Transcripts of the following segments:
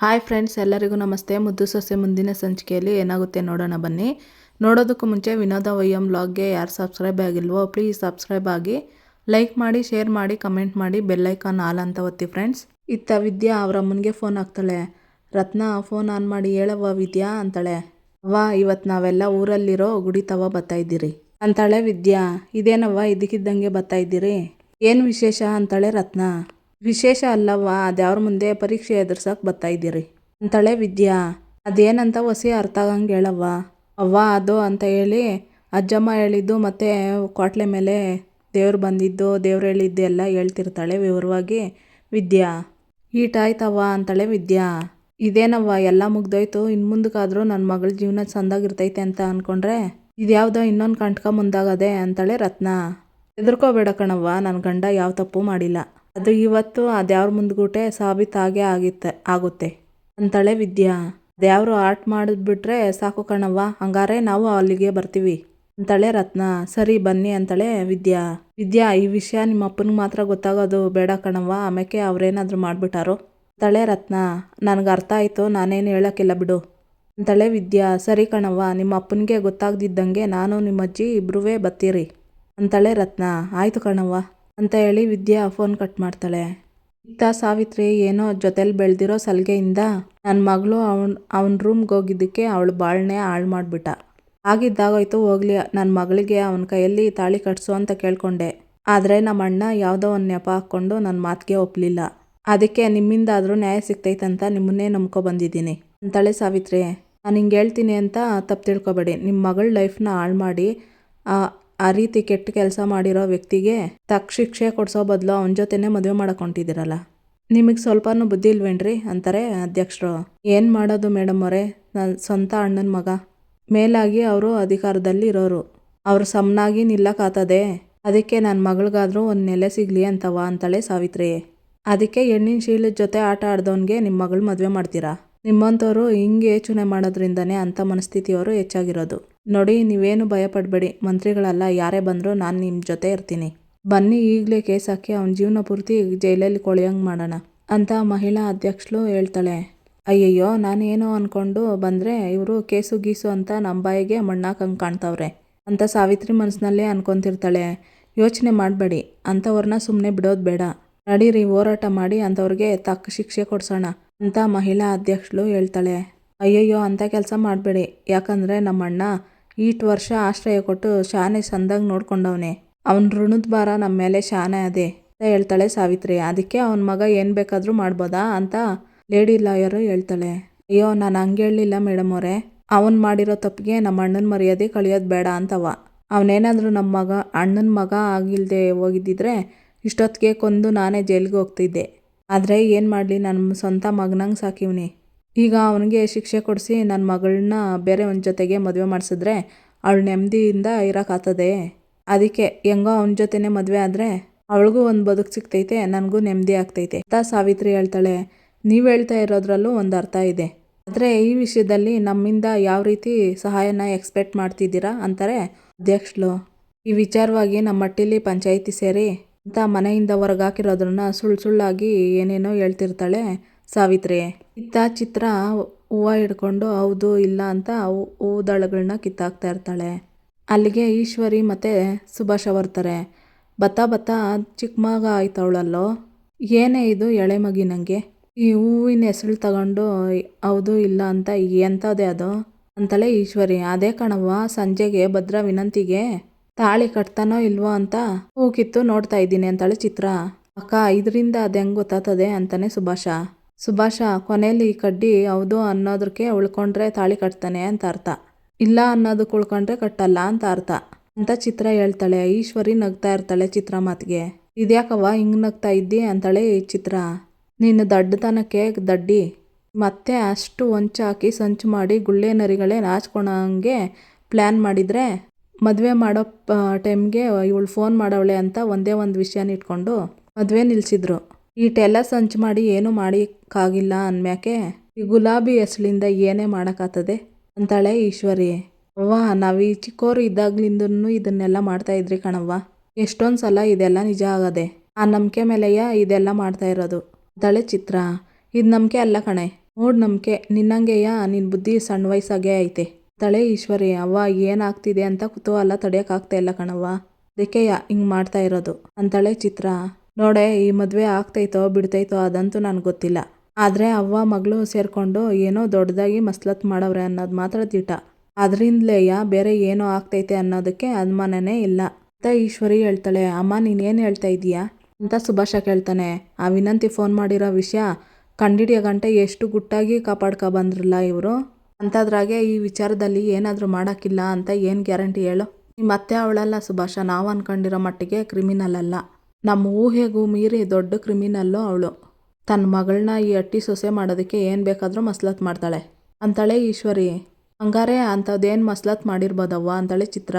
Hi friends, ಎಲ್ಲರಿಗೂ ನಮಸ್ತೆ. ಮುದ್ದು ಸೊಸೆ ಮುಂದಿನ ಸಂಚಿಕೆಯಲ್ಲಿ ಏನಾಗುತ್ತೆ ನೋಡೋಣ ಬನ್ನಿ. ನೋಡೋದಕ್ಕೂ ಮುಂಚೆ ವಿನೋದ ವೈಎಂ ವ್ಲಾಗ್ಗೆ ಯಾರು ಸಬ್ಸ್ಕ್ರೈಬ್ ಆಗಿಲ್ವೋ ಪ್ಲೀಸ್ ಸಬ್ಸ್ಕ್ರೈಬ್ ಆಗಿ, ಲೈಕ್ ಮಾಡಿ, ಶೇರ್ ಮಾಡಿ, ಕಮೆಂಟ್ ಮಾಡಿ, ಬೆಲ್ಲೈಕಾನ್ ಆಲ್ ಅಂತ ಒತ್ತಿ ಫ್ರೆಂಡ್ಸ್. ಇತ್ತ ವಿದ್ಯಾ ಅವ್ರ ಅಮ್ಮನಿಗೆ ಫೋನ್ ಹಾಕ್ತಾಳೆ. ರತ್ನ ಫೋನ್ ಆನ್ ಮಾಡಿ ಹೇಳವ್ವ ವಿದ್ಯಾ ಅಂತಾಳೆ. ಅವ್ವ, ಇವತ್ತು ನಾವೆಲ್ಲ ಊರಲ್ಲಿರೋ ಗುಡಿ ತವ ಬರ್ತಾ ಇದ್ದೀರಿ ಅಂತಾಳೆ ವಿದ್ಯಾ. ಇದೇನವ್ವ ಇದಕ್ಕಿದ್ದಂಗೆ ಬರ್ತಾ ಇದ್ದೀರಿ, ಏನು ವಿಶೇಷ ಅಂತಾಳೆ ರತ್ನ. ವಿಶೇಷ ಅಲ್ಲವ್ವ, ಅದ್ಯಾವ್ರ ಮುಂದೆ ಪರೀಕ್ಷೆ ಎದುರ್ಸಕ್ಕೆ ಬರ್ತಾ ಇದ್ದೀರಿ ಅಂತಾಳೆ ವಿದ್ಯಾ. ಅದೇನಂತ ಹೊಸಿ ಅರ್ಥ ಆಗಂಗೆ ಹೇಳವ್ವ. ಅವ್ವ ಅದು ಅಂತ ಹೇಳಿ ಅಜ್ಜಮ್ಮ ಹೇಳಿದ್ದು ಮತ್ತು ಕ್ವಾಟ್ಲೆ ಮೇಲೆ ದೇವ್ರು ಬಂದಿದ್ದು, ದೇವ್ರು ಹೇಳಿದ್ದು ಎಲ್ಲ ಹೇಳ್ತಿರ್ತಾಳೆ ವಿವರವಾಗಿ ವಿದ್ಯಾ. ಈಟಾಯ್ತವ್ವ ಅಂತಾಳೆ ವಿದ್ಯಾ. ಇದೇನವ್ವ ಎಲ್ಲ ಮುಗ್ದೋಯ್ತು, ಇನ್ನು ಮುಂದಕ್ಕಾದರೂ ನನ್ನ ಮಗಳ ಜೀವನ ಚೆಂದಾಗಿರ್ತೈತೆ ಅಂತ ಅಂದ್ಕೊಂಡ್ರೆ ಇದ್ಯಾವುದೋ ಇನ್ನೊಂದು ಕಂಟ್ಕ ಮುಂದಾಗದೆ ಅಂತಾಳೆ ರತ್ನ. ಹೆದರ್ಕೋಬೇಡ ಕಣವ್ವ, ನನ್ನ ಗಂಡ ಯಾವ ತಪ್ಪು ಮಾಡಿಲ್ಲ, ಅದು ಇವತ್ತು ಅದ್ಯಾವ್ರ ಮುಂದ್ಗೂಟೆ ಸಾಬೀತಾಗೇ ಆಗುತ್ತೆ ಅಂತಾಳೆ ವಿದ್ಯಾ. ಅದ್ಯಾವ್ರು ಆರ್ಟ್ ಮಾಡಿದ್ಬಿಟ್ರೆ ಸಾಕು ಕಣವ್ವ, ಹಂಗಾರೆ ನಾವು ಅಲ್ಲಿಗೆ ಬರ್ತೀವಿ ಅಂತಾಳೆ ರತ್ನ. ಸರಿ ಬನ್ನಿ ಅಂತಾಳೆ ವಿದ್ಯಾ. ವಿದ್ಯಾ, ಈ ವಿಷಯ ನಿಮ್ಮ ಅಪ್ಪನಿಗೆ ಮಾತ್ರ ಗೊತ್ತಾಗೋದು ಬೇಡ ಕಣವ್ವ, ಆಮೇಲೆ ಅವ್ರೇನಾದರೂ ಮಾಡಿಬಿಟ್ಟಾರೋ ಅಂತಾಳೆ ರತ್ನ. ನನಗೆ ಅರ್ಥ ಆಯಿತು, ನಾನೇನು ಹೇಳೋಕ್ಕಿಲ್ಲ ಬಿಡು ಅಂತಾಳೆ ವಿದ್ಯಾ. ಸರಿ ಕಣವ್ವ, ನಿಮ್ಮ ಅಪ್ಪನಿಗೆ ಗೊತ್ತಾಗ್ದಿದ್ದಂಗೆ ನಾನು ನಿಮ್ಮ ಅಜ್ಜಿ ಇಬ್ಬರೂ ಬರ್ತೀರಿ ಅಂತಾಳೆ ರತ್ನ. ಆಯಿತು ಕಣವ್ವ ಅಂತ ಹೇಳಿ ವಿದ್ಯಾ ಫೋನ್ ಕಟ್ ಮಾಡ್ತಾಳೆ. ಇತ್ತ ಸಾವಿತ್ರಿ ಏನೋ ಜೊತೆಲಿ ಬೆಳೆದಿರೋ ಸಲಿಗೆಯಿಂದ ನನ್ನ ಮಗಳು ಅವನ ರೂಮ್ಗೆ ಹೋಗಿದ್ದಕ್ಕೆ ಅವಳು ಬಾಳನ್ನೇ ಹಾಳು ಮಾಡಿಬಿಟ್ಟ. ಆಗಿದ್ದಾಗೋಯ್ತು ಹೋಗ್ಲಿ, ನನ್ನ ಮಗಳಿಗೆ ಅವನ ಕೈಯಲ್ಲಿ ತಾಳಿ ಕಟ್ಸು ಅಂತ ಕೇಳ್ಕೊಂಡೆ. ಆದರೆ ನಮ್ಮ ಅಣ್ಣ ಯಾವುದೋ ಒಂದು ನೆಪ ಹಾಕ್ಕೊಂಡು ನನ್ನ ಮಾತಿಗೆ ಒಪ್ಪಲಿಲ್ಲ. ಅದಕ್ಕೆ ನಿಮ್ಮಿಂದಾದರೂ ನ್ಯಾಯ ಸಿಗ್ತೈತಂತ ನಿಮ್ಮನ್ನೇ ನಂಬ್ಕೊಬಂದಿದ್ದೀನಿ ಅಂತಾಳೆ ಸಾವಿತ್ರಿ. ನಾನು ಹಿಂಗೆ ಹೇಳ್ತೀನಿ ಅಂತ ತಪ್ಪು ತಿಳ್ಕೊಬೇಡಿ. ನಿಮ್ಮ ಮಗಳ ಲೈಫ್ನ ಹಾಳು ಮಾಡಿ ಆ ರೀತಿ ಕೆಟ್ಟ ಕೆಲಸ ಮಾಡಿರೋ ವ್ಯಕ್ತಿಗೆ ತಕ್ಕ ಶಿಕ್ಷೆ ಕೊಡಿಸೋ ಬದಲು ಅವನ ಜೊತೆನೇ ಮದುವೆ ಮಾಡಕೊಂಟಿದ್ದೀರಲ್ಲ, ನಿಮಗೆ ಸ್ವಲ್ಪನೂ ಬುದ್ಧಿ ಇಲ್ವೇನ್ರಿ ಅಂತಾರೆ ಅಧ್ಯಕ್ಷರು. ಏನು ಮಾಡೋದು ಮೇಡಮ್ ಅವರೇ, ನನ್ನ ಸ್ವಂತ ಅಣ್ಣನ ಮಗ, ಮೇಲಾಗಿ ಅವರು ಅಧಿಕಾರದಲ್ಲಿ ಇರೋರು, ಅವರು ಸಮನಾಗಿ ನಿಲ್ಲಕ್ಕಾಗ್ತದೆ. ಅದಕ್ಕೆ ನನ್ನ ಮಗಳಿಗಾದರೂ ಒಂದು ನೆಲೆ ಸಿಗಲಿ ಅಂತವ ಅಂತಾಳೆ ಸಾವಿತ್ರಿ. ಅದಕ್ಕೆ ಹೆಣ್ಣಿನ ಶೀಲದ ಜೊತೆ ಆಟ ಆಡ್ದವನಿಗೆ ನಿಮ್ಮ ಮಗಳು ಮದುವೆ ಮಾಡ್ತೀರಾ? ನಿಮ್ಮಂಥವ್ರು ಹಿಂಗೆ ಯೋಚನೆ ಮಾಡೋದ್ರಿಂದನೇ ಅಂಥ ಮನಸ್ಥಿತಿಯವರು ಹೆಚ್ಚಾಗಿರೋದು. ನೋಡಿ, ನೀವೇನು ಭಯಪಡಬೇಡಿ, ಮಂತ್ರಿಗಳಲ್ಲ ಯಾರೇ ಬಂದರೂ ನಾನು ನಿಮ್ಮ ಜೊತೆ ಇರ್ತೀನಿ. ಬನ್ನಿ ಈಗಲೇ ಕೇಸ್ ಹಾಕಿ ಅವನ ಜೀವನ ಪೂರ್ತಿ ಜೈಲಲ್ಲಿ ಕೊಳೆಯಂಗೆ ಮಾಡೋಣ ಅಂತ ಮಹಿಳಾ ಅಧ್ಯಕ್ಷಳು ಹೇಳ್ತಾಳೆ. ಅಯ್ಯಯ್ಯೋ, ನಾನೇನೋ ಅಂದ್ಕೊಂಡು ಬಂದರೆ ಇವರು ಕೇಸು ಗೀಸು ಅಂತ ನಮ್ಮ ಬಾಯಿಗೆ ಮಣ್ಣಾಕಂಗೆ ಕಾಣ್ತಾವ್ರೆ ಅಂತ ಸಾವಿತ್ರಿ ಮನಸ್ಸಿನಲ್ಲೇ ಅನ್ಕೊತಿರ್ತಾಳೆ. ಯೋಚನೆ ಮಾಡಬೇಡಿ, ಅಂಥವ್ರನ್ನ ಸುಮ್ಮನೆ ಬಿಡೋದು ಬೇಡ, ನಡೀರಿ ಹೋರಾಟ ಮಾಡಿ ಅಂಥವ್ರಿಗೆ ತಕ್ಕ ಶಿಕ್ಷೆ ಕೊಡ್ಸೋಣ ಅಂತ ಮಹಿಳಾ ಅಧ್ಯಕ್ಷಳು ಹೇಳ್ತಾಳೆ. ಅಯ್ಯಯ್ಯೋ, ಅಂಥ ಕೆಲಸ ಮಾಡಬೇಡಿ, ಯಾಕಂದರೆ ನಮ್ಮ ಅಣ್ಣ ಈಟ್ ವರ್ಷ ಆಶ್ರಯ ಕೊಟ್ಟು ಶಾನೆ ಸಂದಾಗಿ ನೋಡ್ಕೊಂಡವನೆ, ಅವನ ಋಣದ ಭಾರ ನಮ್ಮ ಮೇಲೆ ಶಾನೆ ಅದೇ ಅಂತ ಹೇಳ್ತಾಳೆ ಸಾವಿತ್ರಿ. ಅದಕ್ಕೆ ಅವನ ಮಗ ಏನು ಬೇಕಾದರೂ ಮಾಡ್ಬೋದಾ ಅಂತ ಲೇಡಿ ಲಾಯರು ಹೇಳ್ತಾಳೆ. ಅಯ್ಯೋ, ನಾನು ಹಂಗೆ ಹೇಳಲಿಲ್ಲ ಮೇಡಮ್ ಅವರೇ, ಅವನು ಮಾಡಿರೋ ತಪ್ಪಿಗೆ ನಮ್ಮ ಅಣ್ಣನ ಮರ್ಯಾದೆ ಕಳಿಯೋದು ಬೇಡ ಅಂತವ. ಅವನೇನಾದರೂ ನಮ್ಮ ಅಣ್ಣನ ಮಗ ಆಗಿಲ್ಲದೆ ಹೋಗಿದ್ದಿದ್ರೆ ಇಷ್ಟೊತ್ತಿಗೆ ಕೊಂದು ನಾನೇ ಜೈಲಿಗೆ ಹೋಗ್ತಿದ್ದೆ. ಆದರೆ ಏನು ಮಾಡಲಿ, ನನ್ನ ಸ್ವಂತ ಮಗನಂಗೆ ಸಾಕಿವ್ನಿ. ಈಗ ಅವನಿಗೆ ಶಿಕ್ಷೆ ಕೊಡಿಸಿ ನನ್ನ ಮಗಳನ್ನ ಬೇರೆ ಒಂದು ಜೊತೆಗೆ ಮದುವೆ ಮಾಡಿಸಿದ್ರೆ ಅವಳು ನೆಮ್ಮದಿಯಿಂದ ಇರೋಕ್ಕಾಗ್ತದೆ. ಅದಕ್ಕೆ ಹೆಂಗೋ ಅವನ ಜೊತೆನೇ ಮದುವೆ ಆದರೆ ಅವಳಿಗೂ ಒಂದು ಬದುಕು ಸಿಗ್ತೈತೆ, ನನಗೂ ನೆಮ್ಮದಿ ಆಗ್ತೈತೆ ಅಂತ ಸಾವಿತ್ರಿ ಹೇಳ್ತಾಳೆ. ನೀವು ಹೇಳ್ತಾ ಇರೋದ್ರಲ್ಲೂ ಒಂದು ಅರ್ಥ ಇದೆ, ಆದರೆ ಈ ವಿಷಯದಲ್ಲಿ ನಮ್ಮಿಂದ ಯಾವ ರೀತಿ ಸಹಾಯನ ಎಕ್ಸ್ಪೆಕ್ಟ್ ಮಾಡ್ತಿದ್ದೀರಾ ಅಂತಾರೆ ಅಧ್ಯಕ್ಷಳು. ಈ ವಿಚಾರವಾಗಿ ನಮ್ಮ ಮಟ್ಟಿಲಿ ಪಂಚಾಯಿತಿ ಸೇರಿ ಅಂತ ಮನೆಯಿಂದ ಹೊರಗಾಕಿರೋದ್ರನ್ನ ಸುಳ್ಳಾಗಿ ಏನೇನೋ ಹೇಳ್ತಿರ್ತಾಳೆ ಸಾವಿತ್ರಿ. ಇತ್ತ ಚಿತ್ರ ಹೂವು ಹಿಡ್ಕೊಂಡು ಹೌದು ಇಲ್ಲ ಅಂತ ಹೂದಳಗಳನ್ನ ಕಿತ್ತಾಕ್ತಾ ಇರ್ತಾಳೆ. ಅಲ್ಲಿಗೆ ಈಶ್ವರಿ ಮತ್ತು ಸುಭಾಷ ಬರ್ತಾರೆ. ಬತ್ತಾ ಚಿಕ್ಕ ಮಗ ಆಯ್ತವಳಲ್ಲೋ, ಏನೇ ಇದು ಎಳೆ ಮಗಿ, ನನಗೆ ಈ ಹೂವಿನ ಹೆಸರು ತಗೊಂಡು ಹೌದು ಇಲ್ಲ ಅಂತ ಎಂಥದೇ ಅದು ಅಂತಾಳೆ ಈಶ್ವರಿ. ಅದೇ ಕಣವ್ವ, ಸಂಜೆಗೆ ಭದ್ರ ವಿನಂತಿಗೆ ತಾಳಿ ಕಟ್ತಾನೋ ಇಲ್ವೋ ಅಂತ ಹೂ ಕಿತ್ತು ನೋಡ್ತಾ ಇದ್ದೀನಿ ಅಂತಾಳೆ ಚಿತ್ರ. ಅಕ್ಕ, ಇದರಿಂದ ಅದು ಹೆಂಗೆ ಗೊತ್ತಾಗ್ತದೆ ಅಂತಾನೆ ಸುಭಾಷ. ಕೊನೆಯಲ್ಲಿ ಈ ಕಡ್ಡಿ ಹೌದು ಅನ್ನೋದಕ್ಕೆ ಉಳ್ಕೊಂಡ್ರೆ ತಾಳಿ ಕಟ್ತಾನೆ ಅಂತ ಅರ್ಥ, ಇಲ್ಲ ಅನ್ನೋದಕ್ಕೆ ಉಳ್ಕೊಂಡ್ರೆ ಕಟ್ಟಲ್ಲ ಅಂತ ಅರ್ಥ ಅಂತ ಚಿತ್ರ ಹೇಳ್ತಾಳೆ. ಈಶ್ವರಿ ನಗ್ತಾ ಇರ್ತಾಳೆ ಚಿತ್ರ ಮಾತಿಗೆ. ಇದ್ಯಾಕವ್ವ ಹಿಂಗೆ ನಗ್ತಾ ಇದ್ದಿ ಅಂತಾಳೆ ಚಿತ್ರ. ನೀನು ದಡ್ಡತನಕ್ಕೆ ದಡ್ಡಿ, ಮತ್ತೆ ಅಷ್ಟು ಹೊಂಚಾಕಿ ಸಂಚು ಮಾಡಿ ಗುಳ್ಳೆ ನರಿಗಳೇ ನಾಚ್ಕೊಳಂಗೆ ಪ್ಲ್ಯಾನ್ ಮಾಡಿದರೆ ಮದುವೆ ಮಾಡೋ ಟೈಮ್ಗೆ ಇವಳು ಫೋನ್ ಮಾಡವಳೆ ಅಂತ ಒಂದೇ ಒಂದು ವಿಷಯನ ಇಟ್ಕೊಂಡು ಮದುವೆ ನಿಲ್ಲಿಸಿದ್ರು. ಈಟೆಲ್ಲ ಸಂಚು ಮಾಡಿ ಏನೂ ಮಾಡೋಕ್ಕಾಗಿಲ್ಲ ಅಂದ್ಮ್ಯಾಕೆ ಈ ಗುಲಾಬಿ ಹೆಸಳಿಂದ ಏನೇ ಮಾಡೋಕ್ಕಾಗ್ತದೆ ಅಂತಾಳೆ ಈಶ್ವರಿ. ಅವ್ವ, ನಾವು ಈ ಚಿಕ್ಕೋರು ಇದ್ದಾಗ್ಲಿಂದನೂ ಇದನ್ನೆಲ್ಲ ಮಾಡ್ತಾಯಿದ್ರಿ ಕಣವ್ವ, ಎಷ್ಟೊಂದು ಸಲ ಇದೆಲ್ಲ ನಿಜ ಆಗದೆ, ಆ ನಂಬಿಕೆ ಮೇಲೆಯ ಇದೆಲ್ಲ ಮಾಡ್ತಾ ಇರೋದು ಅಂತಾಳೆ ಚಿತ್ರ. ಇದು ನಂಬಿಕೆ ಅಲ್ಲ ಕಣೆ, ಮೂಢನಂಬಿಕೆ ನಿನ್ನಂಗೆಯ ನಿನ್ನ ಬುದ್ಧಿ ಸಣ್ಣ ವಯಸ್ಸಾಗೇ ಐತೆ ತಳೆ ಈಶ್ವರಿ. ಅವ್ವ ಏನಾಗ್ತಿದೆ ಅಂತ ಕುತೂಹಲ ತಡೆಯೋಕ್ಕಾಗ್ತಾ ಇಲ್ಲ ಕಣವ್ವ, ಅದಕ್ಕೆಯ ಹಿಂಗೆ ಮಾಡ್ತಾ ಇರೋದು ಅಂತಾಳೆ ಚಿತ್ರ. ನೋಡೆ, ಈ ಮದುವೆ ಆಗ್ತೈತೋ ಬಿಡ್ತೈತೋ ಅದಂತೂ ನನಗೆ ಗೊತ್ತಿಲ್ಲ, ಆದರೆ ಅವ್ವ ಮಗಳು ಸೇರಿಕೊಂಡು ಏನೋ ದೊಡ್ಡದಾಗಿ ಮಸ್ಲತ್ ಮಾಡವ್ರೆ ಅನ್ನೋದು ಮಾತ್ರ ದಿಟ. ಅದರಿಂದಲೇಯ ಬೇರೆ ಏನೋ ಆಗ್ತೈತೆ ಅನ್ನೋದಕ್ಕೆ ಅನುಮಾನನೇ ಇಲ್ಲ ಅಂತ ಈಶ್ವರಿ ಹೇಳ್ತಾಳೆ. ಅಮ್ಮ ನೀನೇನು ಹೇಳ್ತಾ ಇದೀಯಾ ಅಂತ ಸುಭಾಷ ಕೇಳ್ತಾನೆ. ಆ ವಿನಂತಿ ಫೋನ್ ಮಾಡಿರೋ ವಿಷಯ ಕಂಡಿಡಿಯೋ ಗಂಟೆ ಎಷ್ಟು ಗುಟ್ಟಾಗಿ ಕಾಪಾಡ್ಕೊ ಬಂದ್ರಲ್ಲ ಇವರು, ಅಂಥದ್ರಾಗೆ ಈ ವಿಚಾರದಲ್ಲಿ ಏನಾದರೂ ಮಾಡೋಕ್ಕಿಲ್ಲ ಅಂತ ಏನು ಗ್ಯಾರಂಟಿ ಹೇಳು? ನಿಮ್ಮ ಅತ್ತೆ ಅವಳಲ್ಲ ಸುಭಾಷ, ನಾವು ಅನ್ಕೊಂಡಿರೋ ಮಟ್ಟಿಗೆ ಕ್ರಿಮಿನಲ್ ಅಲ್ಲ, ನಮ್ಮ ಊಹೆಗೂ ಮೀರಿ ದೊಡ್ಡ ಕ್ರಿಮಿನಲ್ಲು ಅವಳು. ತನ್ನ ಮಗಳನ್ನ ಈ ಅಟ್ಟಿ ಸೊಸೆ ಮಾಡೋದಕ್ಕೆ ಏನು ಬೇಕಾದರೂ ಮಸ್ಲತ್ ಮಾಡ್ತಾಳೆ ಅಂತಾಳೆ ಈಶ್ವರಿ. ಹಂಗಾರೆ ಅಂಥದ್ದೇನು ಮಸ್ಲತ್ ಮಾಡಿರ್ಬೋದವ್ವ ಅಂತಾಳೆ ಚಿತ್ರ.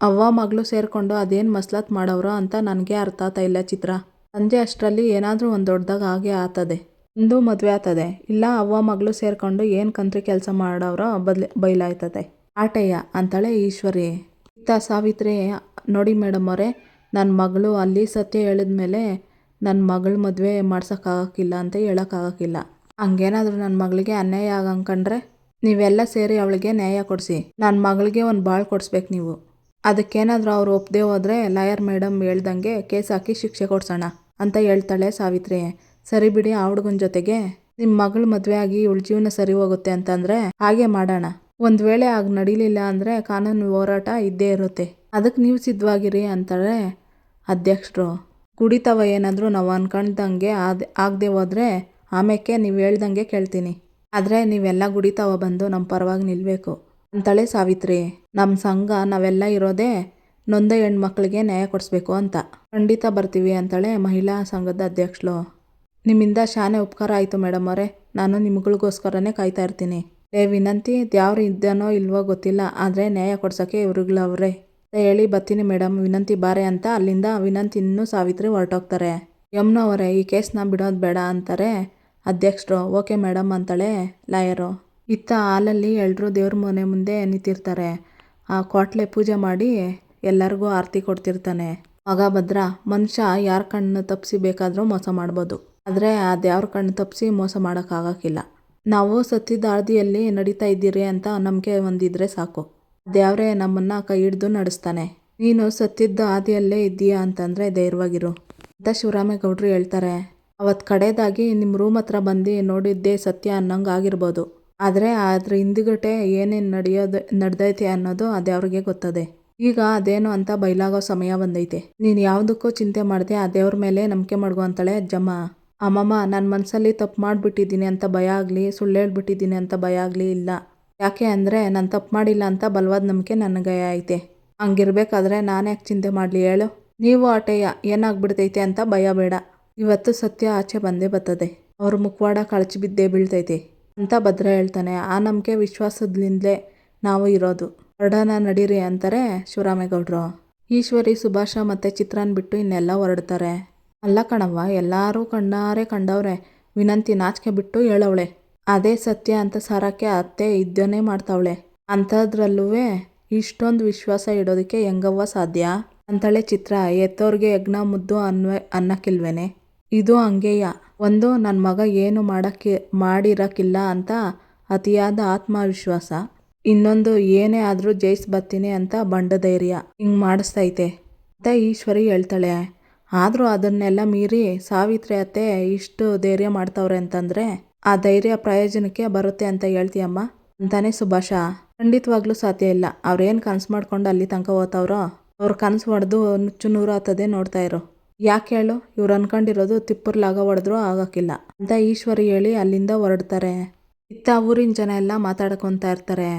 ಅವ್ವ ಮಗಳು ಸೇರಿಕೊಂಡು ಅದೇನು ಮಸ್ಲತ್ ಮಾಡವ್ರೋ ಅಂತ ನನಗೆ ಅರ್ಥ ಆಗ್ತಾ ಇಲ್ಲ ಚಿತ್ರ. ಸಂಜೆ ಅಷ್ಟರಲ್ಲಿ ಏನಾದರೂ ಒಂದು ದೊಡ್ಡದಾಗ ಆಗೇ ಆಗ್ತದೆ, ಒಂದು ಮದುವೆ ಆಗ್ತದೆ, ಇಲ್ಲ ಅವ್ವ ಮಗಳು ಸೇರಿಕೊಂಡು ಏನು ಕಂತ್ರಿ ಕೆಲಸ ಮಾಡವ್ರೋ ಬಯಲಾಯ್ತದೆ ಆಟಯ್ಯ ಅಂತಾಳೆ ಈಶ್ವರಿ. ಇತ್ತ ಸಾವಿತ್ರಿ, ನೋಡಿ ಮೇಡಮ್ ಅವರೇ, ನನ್ನ ಮಗಳು ಅಲ್ಲಿ ಸತ್ಯ ಹೇಳಿದ್ಮೇಲೆ ನನ್ನ ಮಗಳ ಮದುವೆ ಮಾಡ್ಸೋಕ್ಕಾಗಕ್ಕಿಲ್ಲ ಅಂತ ಹೇಳೋಕ್ಕಾಗಕ್ಕಿಲ್ಲ. ಹಂಗೇನಾದರೂ ನನ್ನ ಮಗಳಿಗೆ ಅನ್ಯಾಯ ಆಗಂಕೊಂಡ್ರೆ ನೀವೆಲ್ಲ ಸೇರಿ ಅವಳಿಗೆ ನ್ಯಾಯ ಕೊಡಿಸಿ, ನನ್ನ ಮಗಳಿಗೆ ಒಂದು ಬಾಳು ಕೊಡಿಸ್ಬೇಕು ನೀವು. ಅದಕ್ಕೇನಾದರೂ ಅವ್ರು ಒಪ್ಪದೆ ಹೋದರೆ ಲಾಯರ್ ಮೇಡಮ್ ಹೇಳ್ದಂಗೆ ಕೇಸ್ ಹಾಕಿ ಶಿಕ್ಷೆ ಕೊಡ್ಸೋಣ ಅಂತ ಹೇಳ್ತಾಳೆ ಸಾವಿತ್ರಿ. ಸರಿ ಬಿಡಿ, ಆ ಹುಡುಗನ ಜೊತೆಗೆ ನಿಮ್ಮ ಮಗಳು ಮದುವೆ ಆಗಿ ಇವಳ ಜೀವನ ಸರಿ ಹೋಗುತ್ತೆ ಅಂತಂದರೆ ಹಾಗೆ ಮಾಡೋಣ. ಒಂದು ವೇಳೆ ಆಗ ನಡೀಲಿಲ್ಲ ಅಂದರೆ ಕಾನೂನು ಹೋರಾಟ ಇದ್ದೇ ಇರುತ್ತೆ, ಅದಕ್ಕೆ ನೀವು ಸಿದ್ಧವಾಗಿರಿ ಅಂತಾರೆ ಅಧ್ಯಕ್ಷರು. ಕುಡಿತವ ಏನಾದರೂ ನಾವು ಅನ್ಕೊಂಡಂಗೆ ಆಗದೆ ಹೋದರೆ ಆಮೇಲೆ ನೀವು ಹೇಳ್ದಂಗೆ ಕೇಳ್ತೀನಿ, ಆದರೆ ನೀವೆಲ್ಲ ಗುಡಿತಾವ ಬಂದು ನಮ್ಮ ಪರವಾಗಿ ನಿಲ್ಲಬೇಕು ಅಂತಾಳೆ ಸಾವಿತ್ರಿ. ನಮ್ಮ ಸಂಘ ನಾವೆಲ್ಲ ಇರೋದೇ ನೊಂದ ಹೆಣ್ಮಕ್ಳಿಗೆ ನ್ಯಾಯ ಕೊಡಿಸ್ಬೇಕು ಅಂತ. ಖಂಡಿತ ಬರ್ತೀವಿ ಅಂತಾಳೆ ಮಹಿಳಾ ಸಂಘದ ಅಧ್ಯಕ್ಷಳು. ನಿಮ್ಮಿಂದ ಶಾನೆ ಉಪಕಾರ ಆಯಿತು ಮೇಡಮ್ ಅವರೇ, ನಾನು ನಿಮ್ಗಳಿಗೋಸ್ಕರನೇ ಕಾಯ್ತಾ ಇರ್ತೀನಿ. ವಿನಂತಿ ದ್ಯಾವ್ರು ಇದ್ದಾನೋ ಇಲ್ವೋ ಗೊತ್ತಿಲ್ಲ, ಆದರೆ ನ್ಯಾಯ ಕೊಡ್ಸೋಕ್ಕೆ ಇವ್ರುಗಳವ್ರೆ ಅಂತ ಹೇಳಿ ಬರ್ತೀನಿ ಮೇಡಮ್, ವಿನಂತಿ ಬಾರೆ ಅಂತ ಅಲ್ಲಿಂದ ವಿನಂತಿ ಇನ್ನೂ ಸಾವಿತ್ರಿ ಹೊರಟೋಗ್ತಾರೆ. ಯಮ್ನವರೇ, ಈ ಕೇಸ್ನ ಬಿಡೋದು ಬೇಡ ಅಂತಾರೆ ಅಧ್ಯಕ್ಷರು. ಓಕೆ ಮೇಡಮ್ ಅಂತಾಳೆ ಲಾಯರು. ಇತ್ತ ಹಾಲಲ್ಲಿ ಎಲ್ಲರೂ ದೇವ್ರ ಮನೆ ಮುಂದೆ ನಿಂತಿರ್ತಾರೆ. ಆ ಕ್ವಾಟ್ಲೆ ಪೂಜೆ ಮಾಡಿ ಎಲ್ಲರಿಗೂ ಆರತಿ ಕೊಡ್ತಿರ್ತಾನೆ. ಮಗ ಭದ್ರ, ಮನುಷ್ಯ ಯಾರ ಕಣ್ಣು ತಪ್ಪಿಸಿ ಬೇಕಾದರೂ ಮೋಸ ಮಾಡ್ಬೋದು, ಆದರೆ ಅದ್ಯಾವ್ರ ಕಣ್ಣು ತಪ್ಪಿಸಿ ಮೋಸ ಮಾಡೋಕ್ಕಾಗಕ್ಕಿಲ್ಲ. ನಾವು ಸತ್ಯದ ಹಾದಿಯಲ್ಲಿ ನಡೀತಾ ಇದ್ದೀರಿ ಅಂತ ನಂಬಿಕೆ ಹೊಂದಿದ್ರೆ ಸಾಕು, ಅದ್ಯಾವ್ರೇ ನಮ್ಮನ್ನು ಕೈ ಹಿಡಿದು ನಡೆಸ್ತಾನೆ. ನೀನು ಸತ್ಯದ ಹಾದಿಯಲ್ಲೇ ಇದ್ದೀಯಾ ಅಂತಂದರೆ ಧೈರ್ಯವಾಗಿರು ಅಂತ ಶಿವರಾಮೇಗೌಡರು ಹೇಳ್ತಾರೆ. ಅವತ್ತು ಕಡೆದಾಗಿ ನಿಮ್ಮ ರೂಮ್ ಹತ್ರ ಬಂದು ನೋಡಿದ್ದೇ ಸತ್ಯ ಅನ್ನೋಂಗೆ ಆಗಿರ್ಬೋದು, ಆದರೆ ಅದ್ರ ಹಿಂದುಗಡೆ ಏನೇನು ನಡೆದೈತೆ ಅನ್ನೋದು ಅದ್ಯಾವ್ರಿಗೆ ಗೊತ್ತದೆ. ಈಗ ಅದೇನು ಅಂತ ಬಯಲಾಗೋ ಸಮಯ ಬಂದೈತೆ. ನೀನು ಯಾವುದಕ್ಕೂ ಚಿಂತೆ ಮಾಡದೆ ಆ ದೇವ್ರ ಮೇಲೆ ನಂಬಿಕೆ ಮಾಡ್ಗೋ ಅಂತಾಳೆ ಅಜ್ಜಮ್ಮ. ಅಮ್ಮಮ್ಮ, ನನ್ನ ಮನಸ್ಸಲ್ಲಿ ತಪ್ಪು ಮಾಡಿಬಿಟ್ಟಿದ್ದೀನಿ ಅಂತ ಭಯ ಆಗಲಿ, ಸುಳ್ಳು ಹೇಳ್ಬಿಟ್ಟಿದ್ದೀನಿ ಅಂತ ಭಯ ಆಗಲಿ ಇಲ್ಲ. ಯಾಕೆ ಅಂದರೆ ನಾನು ತಪ್ಪು ಮಾಡಿಲ್ಲ ಅಂತ ಬಲವಾದ ನಂಬಿಕೆ ನನಗೆ ಐತೆ. ಹಂಗಿರ್ಬೇಕಾದ್ರೆ ನಾನು ಯಾಕೆ ಚಿಂತೆ ಮಾಡಲಿ ಹೇಳು? ನೀವು ಆಟೆಯ ಏನಾಗ್ಬಿಡ್ತೈತೆ ಅಂತ ಭಯ ಬೇಡ. ಇವತ್ತು ಸತ್ಯ ಆಚೆ ಬಂದೇ ಬರ್ತದೆ, ಅವ್ರ ಮುಖವಾಡ ಕಳಚಿ ಬಿದ್ದೇ ಬೀಳ್ತೈತೆ ಅಂತ ಭದ್ರ ಹೇಳ್ತಾನೆ. ಆ ನಂಬಿಕೆ ವಿಶ್ವಾಸದಿಂದಲೇ ನಾವು ಇರೋದು. ಹೊರಡೋಣ ನಡೀರಿ ಅಂತಾರೆ ಶಿವರಾಮೇಗೌಡರು. ಈಶ್ವರಿ, ಸುಭಾಷ ಮತ್ತು ಚಿತ್ರಾನ್ ಬಿಟ್ಟು ಇನ್ನೆಲ್ಲ ಹೊರಡ್ತಾರೆ. ಅಲ್ಲ ಕಣವ್ವ, ಎಲ್ಲರೂ ಕಣ್ಣಾರೆ ಕಂಡವ್ರೆ, ವಿನಂತಿ ನಾಚಿಕೆ ಬಿಟ್ಟು ಹೇಳವಳೆ ಅದೇ ಸತ್ಯ ಅಂತ ಸಾರಕ್ಕೆ ಅತ್ತೆ ಇದ್ದನೇ ಮಾಡ್ತಾವಳೆ, ಅಂಥದ್ರಲ್ಲೂ ಇಷ್ಟೊಂದು ವಿಶ್ವಾಸ ಇಡೋದಕ್ಕೆ ಹೆಂಗವ್ವ ಸಾಧ್ಯ ಅಂತಾಳೆ ಚಿತ್ರ. ಎತ್ತೋರ್ಗೆ ಯಜ್ಞ ಮುದ್ದು ಅನ್ನಕ್ಕಿಲ್ವೇನೆ? ಇದು ಹಂಗೆಯ. ಒಂದು, ನನ್ನ ಮಗ ಏನು ಮಾಡಿರಕ್ಕಿಲ್ಲ ಅಂತ ಅತಿಯಾದ ಆತ್ಮವಿಶ್ವಾಸ, ಇನ್ನೊಂದು ಏನೇ ಆದರೂ ಜಯಿಸಿ ಬರ್ತೀನಿ ಅಂತ ಬಂಡ ಧೈರ್ಯ ಹಿಂಗೆ ಮಾಡಿಸ್ತೈತೆ ಅಂತ ಈಶ್ವರಿ ಹೇಳ್ತಾಳೆ. ಆದರೂ ಅದನ್ನೆಲ್ಲ ಮೀರಿ ಸಾವಿತ್ರಿ ಅತ್ತೆ ಇಷ್ಟು ಧೈರ್ಯ ಮಾಡ್ತಾವ್ರೆ ಅಂತಂದರೆ ಆ ಧೈರ್ಯ ಪ್ರಯೋಜನಕ್ಕೆ ಬರುತ್ತೆ ಅಂತ ಹೇಳ್ತೀಯಮ್ಮ ಅಂತಾನೆ ಸುಭಾಷ. ಖಂಡಿತವಾಗ್ಲೂ ಸಾಧ್ಯ ಇಲ್ಲ. ಅವ್ರೇನು ಕನಸು ಮಾಡ್ಕೊಂಡು ಅಲ್ಲಿ ತನಕ ಹೋಗ್ತಾವ್ರೋ ಅವ್ರ ಕನಸು ಹೊಡೆದು ನುಚ್ಚು ನೂರು ಆಗ್ತದೆ, ನೋಡ್ತಾ ಇರು. ಯಾಕೆ ಹೇಳು, ಇವ್ರು ಅನ್ಕೊಂಡಿರೋದು ತಿಪ್ಪರ್ಲಾಗ ಹೊಡೆದ್ರೂ ಆಗೋಕ್ಕಿಲ್ಲ ಅಂತ ಈಶ್ವರಿ ಹೇಳಿ ಅಲ್ಲಿಂದ ಹೊರಡ್ತಾರೆ. ಇತ್ತ ಊರಿನ ಜನ ಎಲ್ಲ ಮಾತಾಡ್ಕೊತಾ ಇರ್ತಾರೆ.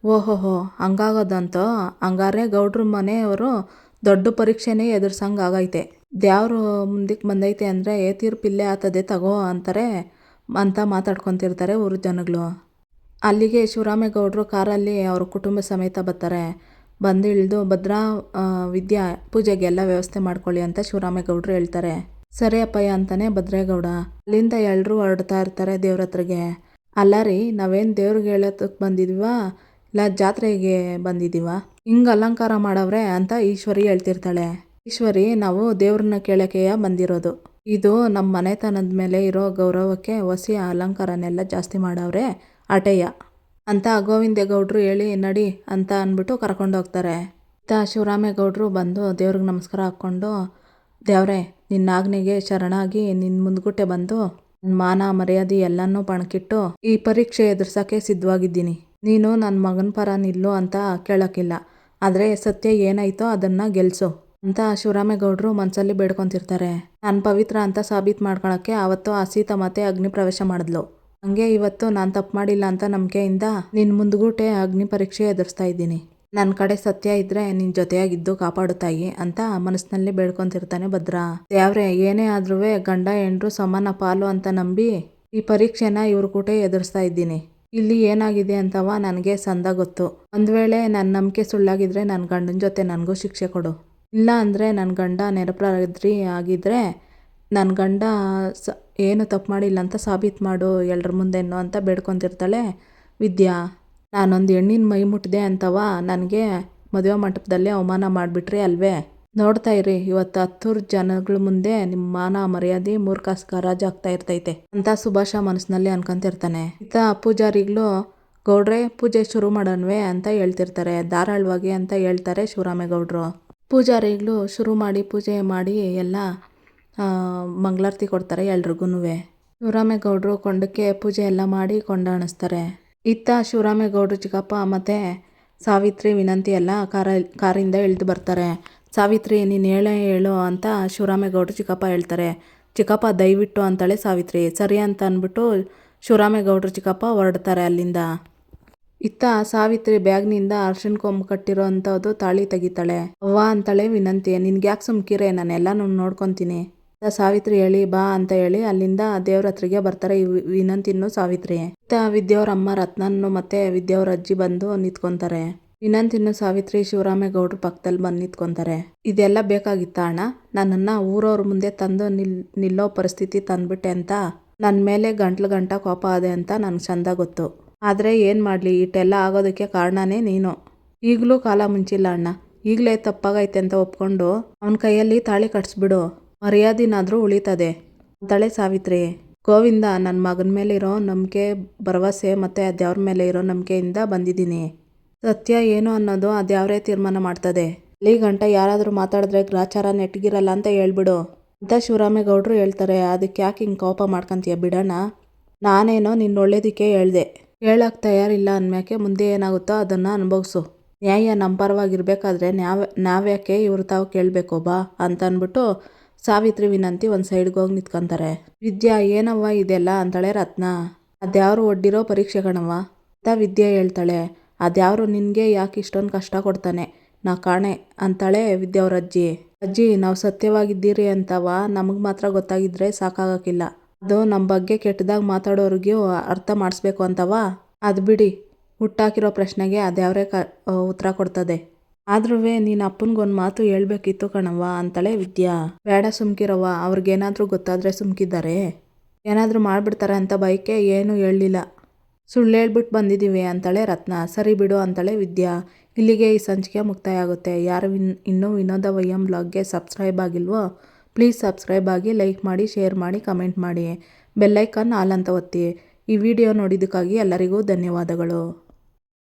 ಓಹೋಹೋ, ಹಂಗಾಗೋದಂತೋ, ಹಂಗಾರೆ ಗೌಡ್ರ ಮನೆಯವರು ದೊಡ್ಡ ಪರೀಕ್ಷೆನೇ ಎದುರ್ಸಂಗೆ ಆಗೈತೆ, ದ್ಯಾವ್ರು ಮುಂದಕ್ಕೆ ಬಂದೈತೆ ಅಂದರೆ ತೀರ್ಪಿಲ್ಲೇ ಆಗ್ತದೆ ತಗೋ ಅಂತಾರೆ ಅಂತ ಮಾತಾಡ್ಕೊತಿರ್ತಾರೆ ಊರ ಜನಗಳು. ಅಲ್ಲಿಗೆ ಶಿವರಾಮೇಗೌಡರು ಕಾರಲ್ಲಿ ಅವ್ರ ಕುಟುಂಬ ಸಮೇತ ಬರ್ತಾರೆ. ಬಂದು ಇಳಿದು, ಭದ್ರಾ, ವಿದ್ಯಾ, ಪೂಜೆಗೆಲ್ಲ ವ್ಯವಸ್ಥೆ ಮಾಡ್ಕೊಳ್ಳಿ ಅಂತ ಶಿವರಾಮೇಗೌಡರು ಹೇಳ್ತಾರೆ. ಸರಿ ಅಪ್ಪಯ್ಯ ಅಂತಾನೆ ಭದ್ರೇಗೌಡ. ಅಲ್ಲಿಂದ ಎಲ್ಲರೂ ಹೊರಡ್ತಾ ಇರ್ತಾರೆ ದೇವ್ರ ಹತ್ರಗೆ. ಅಲ್ಲ ರೀ, ನಾವೇನು ದೇವ್ರಿಗೆ ಹೇಳೋದಕ್ಕೆ ಬಂದಿದ್ದೀವಾ ಇಲ್ಲ ಜಾತ್ರೆಗೆ ಬಂದಿದ್ದೀವಾ? ಹಿಂಗೆ ಅಲಂಕಾರ ಮಾಡವ್ರೆ ಅಂತ ಈಶ್ವರಿ ಹೇಳ್ತಿರ್ತಾಳೆ. ಈಶ್ವರಿ, ನಾವು ದೇವ್ರನ್ನ ಕೇಳೋಕೆಯ ಬಂದಿರೋದು, ಇದು ನಮ್ಮ ಮನೆತನದ ಮೇಲೆ ಇರೋ ಗೌರವಕ್ಕೆ ಹೊಸಿ ಅಲಂಕಾರನೆಲ್ಲ ಜಾಸ್ತಿ ಮಾಡವ್ರೆ ಆಟೆಯ ಅಂತ ಗೋವಿಂದೇಗೌಡರು ಹೇಳಿ ನಡಿ ಅಂತ ಅಂದ್ಬಿಟ್ಟು ಕರ್ಕೊಂಡೋಗ್ತಾರೆ. ಶಿವರಾಮೇಗೌಡರು ಬಂದು ದೇವ್ರಿಗೆ ನಮಸ್ಕಾರ ಹಾಕ್ಕೊಂಡು, ದೇವ್ರೆ ನಿನ್ನ ಆಜ್ಞೆಗೆ ಶರಣಾಗಿ ನಿನ್ನ ಮುಂದ್ಗುಟ್ಟೆ ಬಂದು ಮಾನ ಮರ್ಯಾದೆ ಎಲ್ಲನೂ ಪಣಕ್ಕಿಟ್ಟು ಈ ಪರೀಕ್ಷೆ ಎದುರ್ಸೋಕ್ಕೆ ಸಿದ್ಧವಾಗಿದ್ದೀನಿ. ನೀನು ನನ್ನ ಮಗನ ಪರ ನಿಲ್ಲು ಅಂತ ಕೇಳೋಕ್ಕಿಲ್ಲ, ಆದರೆ ಸತ್ಯ ಏನಾಯ್ತೋ ಅದನ್ನು ಗೆಲ್ಸು ಅಂತ ಶಿವರಾಮೇಗೌಡರು ಮನಸ್ಸಲ್ಲಿ ಬೇಡ್ಕೊತಿರ್ತಾರೆ. ನಾನು ಪವಿತ್ರ ಅಂತ ಸಾಬೀತು ಮಾಡ್ಕೊಳಕ್ಕೆ ಆವತ್ತು ಆ ಸೀತಾಮಾತೆ ಅಗ್ನಿ ಪ್ರವೇಶ ಮಾಡಿದ್ಲು. ಹಂಗೆ ಇವತ್ತು ನಾನು ತಪ್ಪು ಮಾಡಿಲ್ಲ ಅಂತ ನಂಬಿಕೆಯಿಂದ ನಿನ್ನ ಮುಂದ್ಗೂಟೆ ಅಗ್ನಿ ಪರೀಕ್ಷೆ ಎದುರಿಸ್ತಾ ಇದ್ದೀನಿ. ನನ್ನ ಕಡೆ ಸತ್ಯ ಇದ್ದರೆ ನಿನ್ನ ಜೊತೆಯಾಗಿದ್ದು ಕಾಪಾಡು ತಾಯಿ ಅಂತ ಮನಸ್ಸಿನಲ್ಲಿ ಬೇಡ್ಕೊತಿರ್ತಾನೆ ಭದ್ರ. ದೇವ್ರೆ ಏನೇ ಆದ್ರೂ ಗಂಡ ಹೆಂಡ್ರು ಸಮಾನ ಪಾಲು ಅಂತ ನಂಬಿ ಈ ಪರೀಕ್ಷೆನ ಇವ್ರ ಕೂಟೆ ಎದುರಿಸ್ತಾ ಇದ್ದೀನಿ. ಇಲ್ಲಿ ಏನಾಗಿದೆ ಅಂತವ ನನಗೆ ಸಂದ ಗೊತ್ತು. ಒಂದು ವೇಳೆ ನನ್ನ ನಂಬಿಕೆ ಸುಳ್ಳಾಗಿದ್ರೆ ನನ್ನ ಗಂಡನ ಜೊತೆ ನನಗೂ ಶಿಕ್ಷೆ ಕೊಡು. ಇಲ್ಲ ಅಂದರೆ ನನ್ನ ಗಂಡ ನಿರಪರಾಧಿ ಆಗಿದ್ದರೆ ನನ್ನ ಗಂಡ ಏನು ತಪ್ಪು ಮಾಡಿಲ್ಲ ಅಂತ ಸಾಬೀತು ಮಾಡು ಎಲ್ಲರ ಮುಂದೆನೋ ಅಂತ ಬೇಡ್ಕೊತಿರ್ತಾಳೆ ವಿದ್ಯಾ. ನಾನೊಂದು ಹೆಣ್ಣಿನ ಮೈ ಮುಟ್ಟಿದೆ ಅಂತವ ನನಗೆ ಮದುವೆ ಮಂಟಪದಲ್ಲಿ ಅವಮಾನ ಮಾಡಿಬಿಟ್ರಿ ಅಲ್ವೇ. ನೋಡ್ತಾ ಇರಿ ಇವತ್ತು 10 ಜನಗಳ ಮುಂದೆ ನಿಮ್ಮ ಮಾನ ಮರ್ಯಾದೆ ಮೂರ್ಖಾಸ್ ಗರಾಜಾಗ್ತಾ ಇರ್ತೈತೆ ಅಂತ ಸುಭಾಷ ಮನಸ್ಸಿನಲ್ಲಿ ಅನ್ಕೊಂತಿರ್ತಾನೆ. ಪೂಜಾರಿಗಳು ಗೌಡ್ರೆ ಪೂಜೆ ಶುರು ಮಾಡೋಣವೇ ಅಂತ ಹೇಳ್ತಿರ್ತಾರೆ. ಧಾರಾಳವಾಗಿ ಅಂತ ಹೇಳ್ತಾರೆ ಶಿವರಾಮೇಗೌಡರು. ಪೂಜಾರಿಗಳು ಶುರು ಮಾಡಿ ಪೂಜೆ ಮಾಡಿ ಎಲ್ಲ ಮಂಗಳಾರತಿ ಕೊಡ್ತಾರೆ ಎಲ್ರಿಗೂ. ಶಿವರಾಮೇಗೌಡರು ಕೊಂಡಕ್ಕೆ ಪೂಜೆ ಎಲ್ಲ ಮಾಡಿ ಕೊಂಡಾಣಿಸ್ತಾರೆ. ಶಿವರಾಮೇಗೌಡರು ಚಿಕ್ಕಪ್ಪ ಮತ್ತು ಸಾವಿತ್ರಿ ವಿನಂತಿ ಎಲ್ಲ ಕಾರಿಂದ ಇಳಿದು ಬರ್ತಾರೆ. ಸಾವಿತ್ರಿ ನೀನು ಹೇಳು ಅಂತ ಶಿವರಾಮೇಗೌಡರು ಚಿಕ್ಕಪ್ಪ ಹೇಳ್ತಾರೆ. ಚಿಕ್ಕಪ್ಪ ದಯವಿಟ್ಟು ಅಂತಾಳೆ ಸಾವಿತ್ರಿ. ಸರಿ ಅಂತ ಅಂದ್ಬಿಟ್ಟು ಶಿವರಾಮೇಗೌಡರು ಚಿಕ್ಕಪ್ಪ ಹೊರಡ್ತಾರೆ ಅಲ್ಲಿಂದ. ಸಾವಿತ್ರಿ ಬ್ಯಾಗ್ನಿಂದ ಅರ್ಶಿನ ಕೊಂಬು ಕಟ್ಟಿರೋ ಅಂಥದ್ದು ತಾಳಿ ತೆಗಿತಾಳೆ. ಅವ್ವ ಅಂತಾಳೆ ವಿನಂತಿ. ನಿನ್ಗೆ ಯಾಕೆ ಸುಮ್ಕಿರೆ ನಾನೆಲ್ಲನೂ ನೋಡ್ಕೊತೀನಿ ಸಾವಿತ್ರಿ ಹೇಳಿ ಬಾ ಅಂತ ಹೇಳಿ ಅಲ್ಲಿಂದ ದೇವ್ರ ಹತ್ರಿಗೆ ಬರ್ತಾರೆ ವಿನಂತಿನೂ ಸಾವಿತ್ರಿ. ವಿದ್ಯವ್ರ ಅಮ್ಮ ರತ್ನನ್ನು ಮತ್ತೆ ವಿದ್ಯವ್ರ ಅಜ್ಜಿ ಬಂದು ನಿಂತ್ಕೊಂತಾರೆ. ವಿನಂತಿನೂ ಸಾವಿತ್ರಿ ಶಿವರಾಮೇಗೌಡರು ಪಕ್ಕದಲ್ಲಿ ಬಂದು ನಿಂತ್ಕೊಂತಾರೆ. ಇದೆಲ್ಲ ಬೇಕಾಗಿತ್ತ ಅಣ್ಣ? ನನ್ನನ್ನು ಊರವ್ರ ಮುಂದೆ ತಂದು ನಿಲ್ಲೋ ಪರಿಸ್ಥಿತಿ ತಂದ್ಬಿಟ್ಟೆ ಅಂತ ನನ್ನ ಮೇಲೆ ಗಂಟ ಕೋಪ ಆದೆ ಅಂತ ನನಗೆ ಚಂದ ಗೊತ್ತು. ಆದರೆ ಏನು ಮಾಡಲಿ, ಇಟ್ಟೆಲ್ಲ ಆಗೋದಕ್ಕೆ ಕಾರಣನೇ ನೀನು. ಈಗಲೂ ಕಾಲ ಮುಂಚಿಲ್ಲ ಅಣ್ಣ. ಈಗಲೇ ತಪ್ಪಾಗೈತೆ ಅಂತ ಒಪ್ಕೊಂಡು ಅವನ ಕೈಯಲ್ಲಿ ತಾಳಿ ಕಟ್ಸ್ಬಿಡು, ಮರ್ಯಾದಿನಾದರೂ ಉಳಿತದೆ ಅಂತಾಳೆ ಸಾವಿತ್ರಿ. ಗೋವಿಂದ ನನ್ನ ಮಗನ ಮೇಲೆ ಇರೋ ನಂಬಿಕೆ ಭರವಸೆ ಮತ್ತು ಅದ್ಯಾವ್ರ ಮೇಲೆ ಇರೋ ನಂಬಿಕೆಯಿಂದ ಬಂದಿದ್ದೀನಿ. ಸತ್ಯ ಏನು ಅನ್ನೋದು ಅದ್ಯಾವ್ರೇ ತೀರ್ಮಾನ ಮಾಡ್ತದೆ. ಅಲ್ಲಿ ಗಂಟ ಯಾರಾದರೂ ಮಾತಾಡಿದ್ರೆ ಗ್ರಾಚಾರ ನೆಟ್ಟಗಿರಲ್ಲ ಅಂತ ಹೇಳ್ಬಿಡು ಅಂತ ಶಿವರಾಮೇಗೌಡರು ಹೇಳ್ತಾರೆ. ಅದಕ್ಕೆ ಯಾಕೆ ಹಿಂಗೆ ಕೋಪ ಮಾಡ್ಕೊತೀಯ ಬಿಡೋಣ, ನಾನೇನೋ ನಿನ್ನ ಒಳ್ಳೇದಕ್ಕೆ ಹೇಳ್ದೆ. ಹೇಳೋಕ್ಕೆ ತಯಾರಿಲ್ಲ ಅಂದ್ಮ್ಯಾಕೆ ಮುಂದೆ ಏನಾಗುತ್ತೋ ಅದನ್ನು ಅನುಭವಿಸು. ನ್ಯಾಯ ನಮ್ಮ ಪರವಾಗಿರ್ಬೇಕಾದ್ರೆ ನಾವ್ಯಾಕೆ ಇವ್ರು ತಾವು ಕೇಳಬೇಕು ಬಾ ಅಂತ ಅಂದ್ಬಿಟ್ಟು ಸಾವಿತ್ರಿ ವಿನಂತಿ ಒಂದು ಸೈಡ್ಗೆ ಹೋಗಿ ನಿಂತ್ಕೊಂತಾರೆ. ವಿದ್ಯಾ ಏನವ್ವ ಇದೆಲ್ಲ ಅಂತಾಳೆ ರತ್ನ. ಅದ್ಯಾವ್ರು ಒಡ್ಡಿರೋ ಪರೀಕ್ಷೆ ಕಣವ್ವ ಅಂತ ವಿದ್ಯಾ ಹೇಳ್ತಾಳೆ. ಅದ್ಯಾವ್ರು ನಿನಗೆ ಯಾಕೆ ಇಷ್ಟೊಂದು ಕಷ್ಟ ಕೊಡ್ತಾನೆ ನಾ ಕಾಣೆ ಅಂತಾಳೆ ವಿದ್ಯಾವ್ರ ಅಜ್ಜಿ. ಅಜ್ಜಿ ನಾವು ಸತ್ಯವಾಗಿದ್ದೀರಿ ಅಂತವ ನಮಗೆ ಮಾತ್ರ ಗೊತ್ತಾಗಿದ್ರೆ ಸಾಕಾಗಕ್ಕಿಲ್ಲ, ಅದು ನಮ್ಮ ಬಗ್ಗೆ ಕೆಟ್ಟದಾಗ ಮಾತಾಡೋರಿಗೂ ಅರ್ಥ ಮಾಡಿಸ್ಬೇಕು ಅಂತವ. ಅದು ಬಿಡಿ, ಹುಟ್ಟಾಕಿರೋ ಪ್ರಶ್ನೆಗೆ ಅದ್ಯಾವ್ರೇ ಉತ್ತರ ಕೊಡ್ತದೆ. ಆದ್ರೂ ನೀನು ಅಪ್ಪನಿಗೊಂದು ಮಾತು ಹೇಳ್ಬೇಕಿತ್ತು ಕಣವ್ವ ಅಂತಾಳೆ ವಿದ್ಯಾ. ಬೇಡ ಸುಮ್ಕಿರವ್ವ, ಅವ್ರಿಗೇನಾದರೂ ಗೊತ್ತಾದರೆ ಸುಮ್ಕಿದ್ದಾರೆ, ಏನಾದರೂ ಮಾಡಿಬಿಡ್ತಾರೆ ಅಂತ ಬೈಕೆ ಏನೂ ಹೇಳಲಿಲ್ಲ, ಸುಳ್ಳು ಹೇಳ್ಬಿಟ್ಟು ಬಂದಿದ್ದೀವಿ ಅಂತಾಳೆ ರತ್ನ. ಸರಿ ಬಿಡು ಅಂತಾಳೆ ವಿದ್ಯಾ. ಇಲ್ಲಿಗೆ ಈ ಸಂಚಿಕೆ ಮುಕ್ತಾಯ ಆಗುತ್ತೆ. ಯಾರು ಇನ್ನೂ ವಿನೋದ ವೈಎಂ ಬ್ಲಾಗ್ಗೆ ಸಬ್ಸ್ಕ್ರೈಬ್ ಆಗಿಲ್ವೋ ಪ್ಲೀಸ್ ಸಬ್ಸ್ಕ್ರೈಬ್ ಆಗಿ, ಲೈಕ್ ಮಾಡಿ, ಶೇರ್ ಮಾಡಿ, ಕಮೆಂಟ್ ಮಾಡಿ, ಬೆಲ್ಲೈಕನ್ ಆಲ್ ಅಂತ ಒತ್ತಿ. ಈ ವಿಡಿಯೋ ನೋಡಿದ್ದಕ್ಕಾಗಿ ಎಲ್ಲರಿಗೂ ಧನ್ಯವಾದಗಳು.